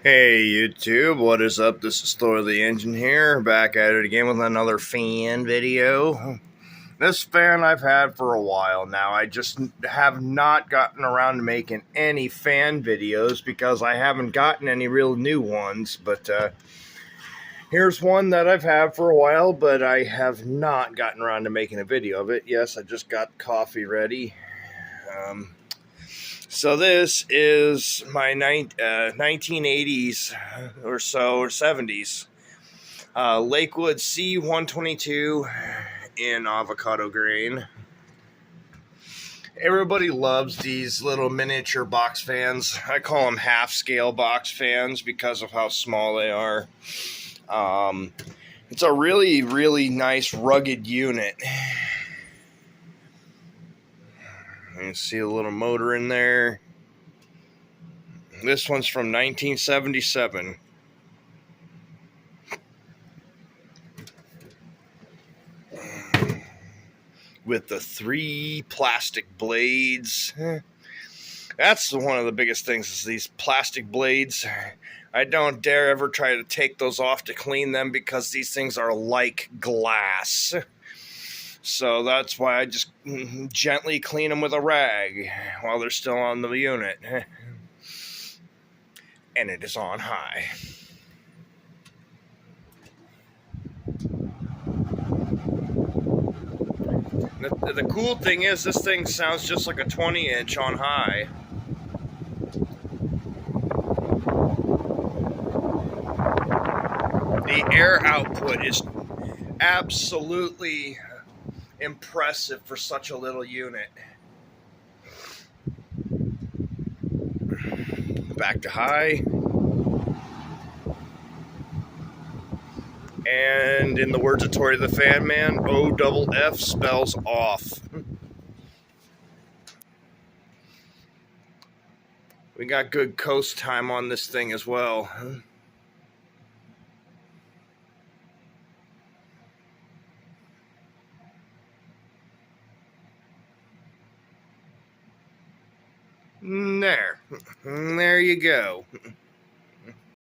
Hey YouTube, what is up? This is Thor the Engine here, back at it again with another fan video. This fan I've had for a while now. I just have not gotten around to making any fan videos because I haven't gotten any real new ones, but here's one that I've had for a while, but I have not gotten around to making a video of it. Yes, I just got coffee ready. So this is my 1980s or so, or 70s Lakewood C-122 in avocado green. Everybody loves these little miniature box fans. I call them half-scale box fans because of how small they are. It's a really, really nice rugged unit. You can see a little motor in there. This one's from 1977. With the 3 plastic blades. That's one of the biggest things is these plastic blades. I don't dare ever try to take those off to clean them because these things are like glass. So that's why I just gently clean them with a rag while they're still on the unit. And it is on high. The cool thing is this thing sounds just like a 20-inch on high. The air output is absolutely impressive for such a little unit. Back to high. And in the words of Tori the Fan Man, OFF spells off. We got good coast time on this thing as well. There you go.